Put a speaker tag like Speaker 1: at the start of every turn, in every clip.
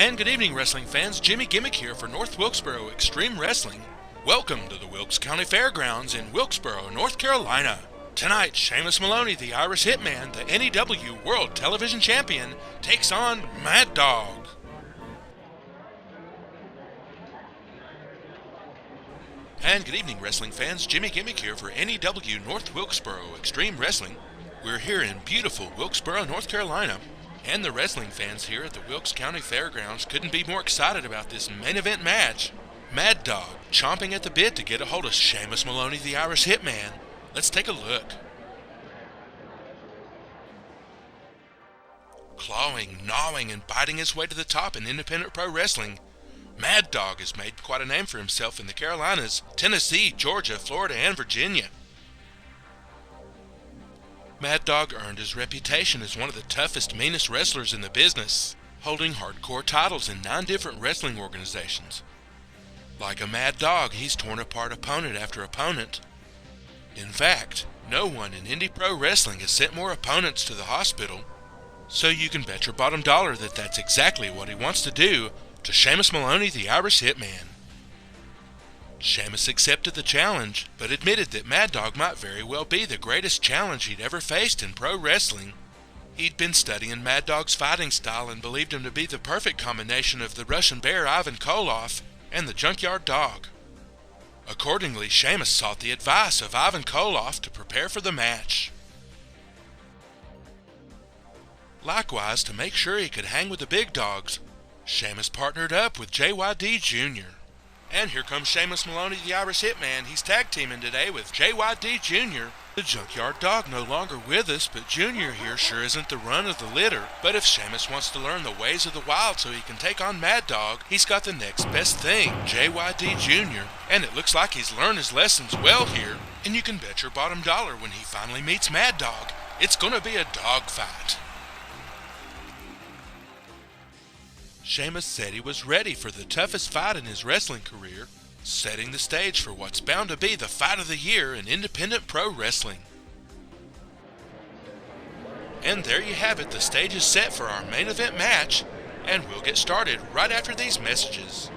Speaker 1: And good evening, wrestling fans. Jimmy Gimmick here for North Wilkesboro Extreme Wrestling. Welcome to the Wilkes County Fairgrounds in Wilkesboro, North Carolina. Tonight, Shamus Maloney, the Irish Hitman, the N.E.W. World Television Champion, takes on Maddog. And good evening, wrestling fans. Jimmy Gimmick here for N.E.W. North Wilkesboro Extreme Wrestling. We're here in beautiful Wilkesboro, North Carolina. And the wrestling fans here at the Wilkes County Fairgrounds couldn't be more excited about this main event match. Maddog chomping at the bit to get a hold of Shamus Maloney, the Irish Hitman. Let's take a look. Clawing, gnawing, and biting his way to the top in independent pro wrestling, Maddog has made quite a name for himself in the Carolinas, Tennessee, Georgia, Florida, and Virginia. Maddog earned his reputation as one of the toughest, meanest wrestlers in the business, holding hardcore titles in 9 different wrestling organizations. Like a mad dog, he's torn apart opponent after opponent. In fact, no one in indie pro wrestling has sent more opponents to the hospital, so you can bet your bottom dollar that that's exactly what he wants to do to Shamus Maloney, the Irish Hitman. Shamus accepted the challenge, but admitted that Maddog might very well be the greatest challenge he'd ever faced in pro wrestling. He'd been studying Maddog's fighting style and believed him to be the perfect combination of the Russian bear Ivan Koloff and the Junkyard Dog. Accordingly, Shamus sought the advice of Ivan Koloff to prepare for the match. Likewise, to make sure he could hang with the big dogs, Shamus partnered up with JYD Jr. And here comes Shamus Maloney, the Irish Hitman. He's tag teaming today with JYD Jr. The Junkyard Dog no longer with us, but Jr. here sure isn't the run of the litter. But if Shamus wants to learn the ways of the wild so he can take on Maddog, he's got the next best thing, JYD Jr. And it looks like he's learned his lessons well here. And you can bet your bottom dollar when he finally meets Maddog, it's gonna be a dog fight. Shamus said he was ready for the toughest fight in his wrestling career, setting the stage for what's bound to be the fight of the year in independent pro wrestling. And there you have it, the stage is set for our main event match, and we'll get started right after these messages.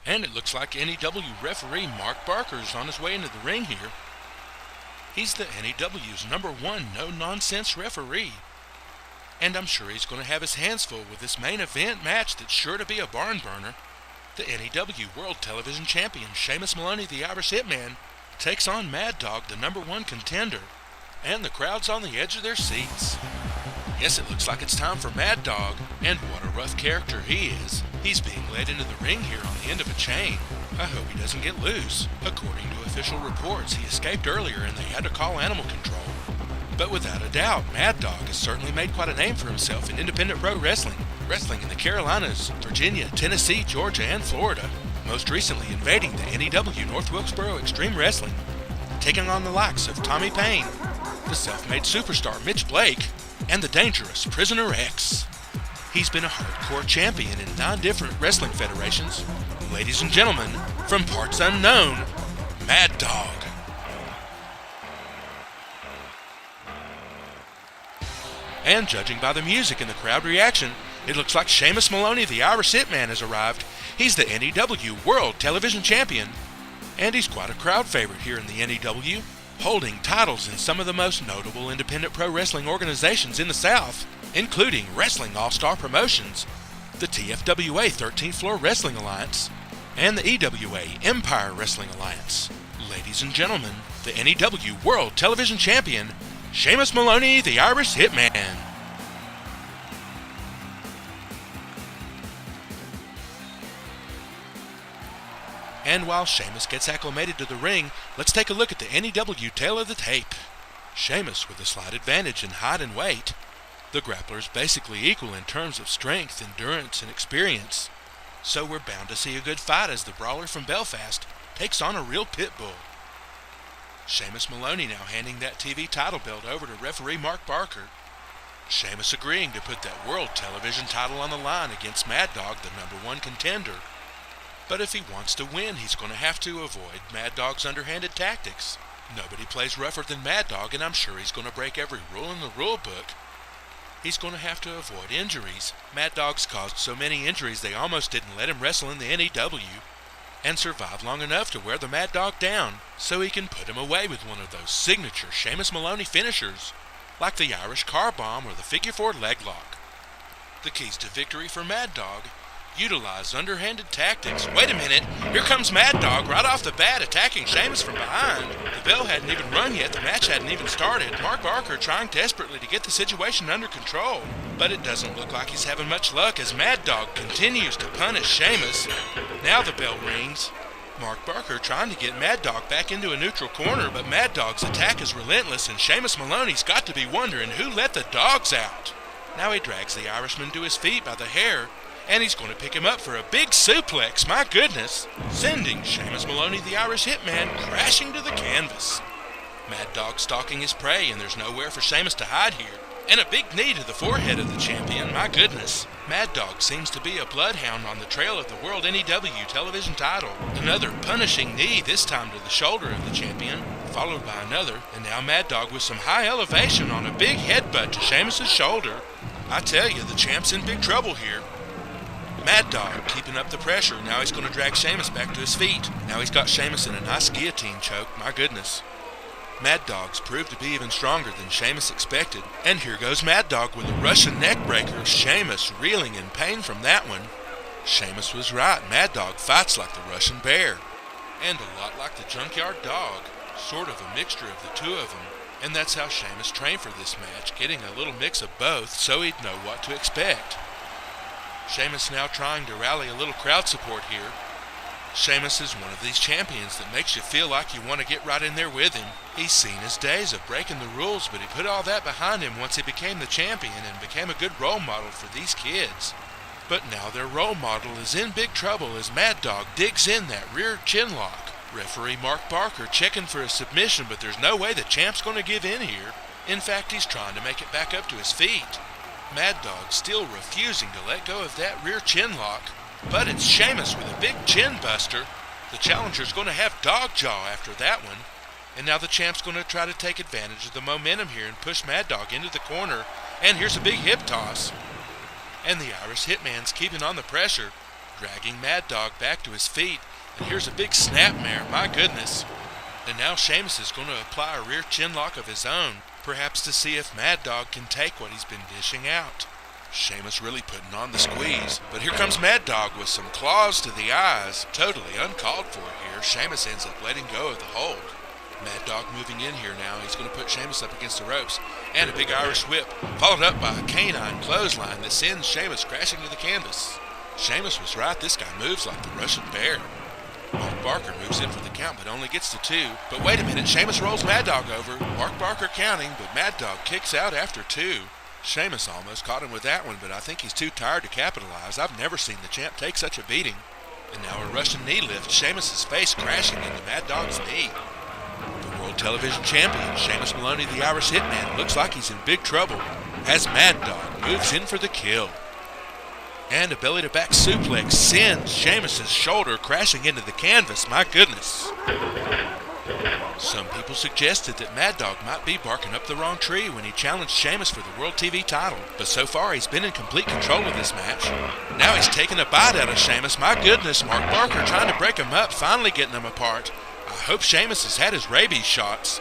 Speaker 1: And it looks like N.E.W. referee Mark Barker is on his way into the ring here. He's the N.E.W.'s #1 no-nonsense referee. And I'm sure he's going to have his hands full with this main event match that's sure to be a barn burner. The N.E.W. World Television Champion Shamus Maloney, the Irish Hitman, takes on Maddog, the #1 contender. And the crowd's on the edge of their seats. Yes, it looks like it's time for Maddog, and what a rough character he is. He's being led into the ring here on the end of a chain. I hope he doesn't get loose. According to official reports, he escaped earlier and they had to call animal control. But without a doubt, Maddog has certainly made quite a name for himself in independent pro wrestling, wrestling in the Carolinas, Virginia, Tennessee, Georgia, and Florida, most recently invading the N.E.W. North Wilkesboro Extreme Wrestling, taking on the likes of Tommy Payne, the self-made superstar Mitch Blake, and the dangerous Prisoner X. He's been a hardcore champion in 9 different wrestling federations. Ladies and gentlemen, from parts unknown, Maddog. And judging by the music and the crowd reaction, it looks like Shamus Maloney, the Irish Hitman, has arrived. He's the N.E.W. World Television Champion. And he's quite a crowd favorite here in the N.E.W., holding titles in some of the most notable independent pro wrestling organizations in the South, including Wrestling All-Star Promotions, the TFWA 13th Floor Wrestling Alliance, and the EWA Empire Wrestling Alliance. Ladies and gentlemen, the N.E.W. World Television Champion, Shamus Maloney, the Irish Hitman. And while Shamus gets acclimated to the ring, let's take a look at the N.E.W. tail of the tape. Shamus with a slight advantage in height and weight. The grappler's basically equal in terms of strength, endurance, and experience. So we're bound to see a good fight as the brawler from Belfast takes on a real pit bull. Shamus Maloney now handing that TV title belt over to referee Mark Barker. Shamus agreeing to put that world television title on the line against Maddog, the #1 contender. But if he wants to win, he's going to have to avoid Maddog's underhanded tactics. Nobody plays rougher than Maddog, and I'm sure he's going to break every rule in the rule book. He's going to have to avoid injuries. Maddog's caused so many injuries they almost didn't let him wrestle in the N.E.W. and survive long enough to wear the Maddog down so he can put him away with one of those signature Shamus Maloney finishers, like the Irish car bomb or the figure 4 leg lock. The keys to victory for Maddog: utilize underhanded tactics. Wait a minute, here comes Maddog right off the bat attacking Shamus from behind. The bell hadn't even rung yet, the match hadn't even started. Mark Barker trying desperately to get the situation under control. But it doesn't look like he's having much luck as Maddog continues to punish Shamus. Now the bell rings. Mark Barker trying to get Maddog back into a neutral corner, but Maddog's attack is relentless and Shamus Maloney's got to be wondering who let the dogs out. Now he drags the Irishman to his feet by the hair, and he's going to pick him up for a big suplex, my goodness, sending Shamus Maloney, the Irish Hitman, crashing to the canvas. Maddog stalking his prey, and there's nowhere for Shamus to hide here. And a big knee to the forehead of the champion, my goodness. Maddog seems to be a bloodhound on the trail of the World N.E.W. television title. Another punishing knee, this time to the shoulder of the champion, followed by another, and now Maddog with some high elevation on a big headbutt to Shamus's shoulder. I tell you, the champ's in big trouble here. Maddog keeping up the pressure. Now he's going to drag Shamus back to his feet. Now he's got Shamus in a nice guillotine choke, my goodness. Maddog's proved to be even stronger than Shamus expected. And here goes Maddog with a Russian neckbreaker. Shamus reeling in pain from that one. Shamus was right. Maddog fights like the Russian bear. And a lot like the junkyard dog. Sort of a mixture of the two of them. And that's how Shamus trained for this match, getting a little mix of both so he'd know what to expect. Shamus now trying to rally a little crowd support here. Shamus is one of these champions that makes you feel like you want to get right in there with him. He's seen his days of breaking the rules, but he put all that behind him once he became the champion and became a good role model for these kids. But now their role model is in big trouble as Maddog digs in that rear chin lock. Referee Mark Barker checking for a submission, but there's no way the champ's going to give in here. In fact, he's trying to make it back up to his feet. Maddog still refusing to let go of that rear chin lock. But it's Shamus with a big chin buster. The challenger's going to have dog jaw after that one. And now the champ's going to try to take advantage of the momentum here and push Maddog into the corner. And here's a big hip toss. And the Irish Hitman's keeping on the pressure, dragging Maddog back to his feet. And here's a big snapmare, my goodness. And now Shamus is going to apply a rear chin lock of his own, perhaps to see if Maddog can take what he's been dishing out. Shamus really putting on the squeeze, but here comes Maddog with some claws to the eyes. Totally uncalled for here. Shamus ends up letting go of the hold. Maddog moving in here now. He's going to put Shamus up against the ropes, and a big Irish whip, followed up by a canine clothesline that sends Shamus crashing to the canvas. Shamus was right. This guy moves like the Russian bear. Mark Barker moves in for the count, but only gets to 2. But wait a minute, Shamus rolls Maddog over. Mark Barker counting, but Maddog kicks out after 2. Shamus almost caught him with that one, but I think he's too tired to capitalize. I've never seen the champ take such a beating. And now a Russian knee lift, Shamus's face crashing into Maddog's knee. The World Television Champion, Shamus Maloney, the Irish Hitman, looks like he's in big trouble as Maddog moves in for the kill. And a belly-to-back suplex sends Shamus's shoulder crashing into the canvas. My goodness. Some people suggested that Maddog might be barking up the wrong tree when he challenged Shamus for the World TV title, but so far he's been in complete control of this match. Now he's taking a bite out of Shamus. My goodness, Mark Barker trying to break him up, finally getting them apart. I hope Shamus has had his rabies shots.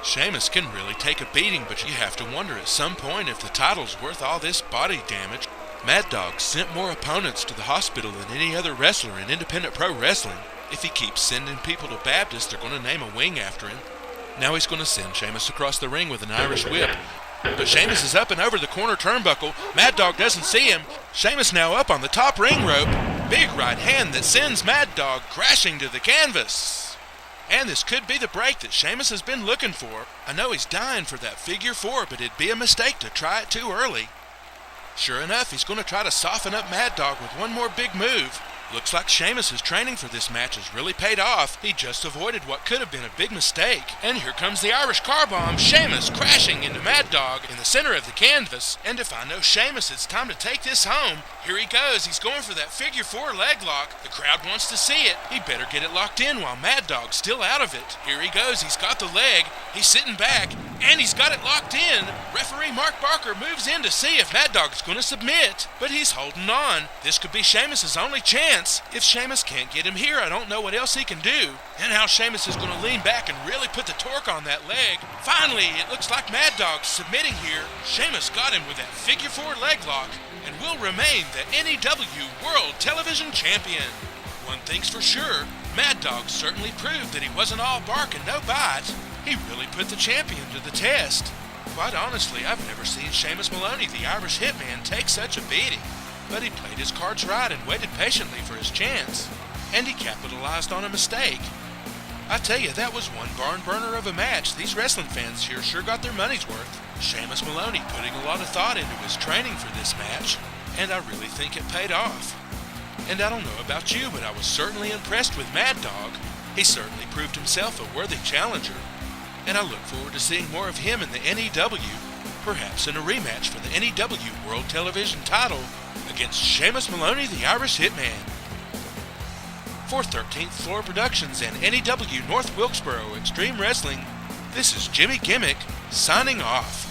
Speaker 1: Shamus can really take a beating, but you have to wonder at some point if the title's worth all this body damage. Maddog sent more opponents to the hospital than any other wrestler in independent pro wrestling. If he keeps sending people to Baptist, they're going to name a wing after him. Now he's going to send Shamus across the ring with an Irish whip. But Shamus is up and over the corner turnbuckle. Maddog doesn't see him. Shamus now up on the top ring rope. Big right hand that sends Maddog crashing to the canvas. And this could be the break that Shamus has been looking for. I know he's dying for that figure 4, but it'd be a mistake to try it too early. Sure enough, he's going to try to soften up Maddog with one more big move. Looks like Shamus's training for this match has really paid off. He just avoided what could have been a big mistake. And here comes the Irish car bomb, Shamus crashing into Maddog in the center of the canvas. And if I know Shamus, it's time to take this home. Here he goes. He's going for that figure 4 leg lock. The crowd wants to see it. He better get it locked in while Maddog's still out of it. Here he goes. He's got the leg. He's sitting back. And he's got it locked in. Referee Mark Barker moves in to see if Maddog's going to submit. But he's holding on. This could be Shamus's only chance. If Shamus can't get him here, I don't know what else he can do. And how Shamus is going to lean back and really put the torque on that leg. Finally, it looks like Maddog's submitting here. Shamus got him with that figure 4 leg lock and will remain the N.E.W. World Television Champion. One thing's for sure, Maddog certainly proved that he wasn't all bark and no bite. He really put the champion to the test. Quite honestly, I've never seen Shamus Maloney, the Irish Hitman, take such a beating. But he played his cards right and waited patiently for his chance. And he capitalized on a mistake. I tell you, that was one barn burner of a match. These wrestling fans here sure got their money's worth. Shamus Maloney putting a lot of thought into his training for this match, and I really think it paid off. And I don't know about you, but I was certainly impressed with Maddog. He certainly proved himself a worthy challenger. And I look forward to seeing more of him in the N.E.W., perhaps in a rematch for the N.E.W. World Television title against Shamus Maloney, the Irish Hitman. For 13th Floor Productions and N.E.W. North Wilkesboro Extreme Wrestling, this is Jimmy Gimmick, signing off.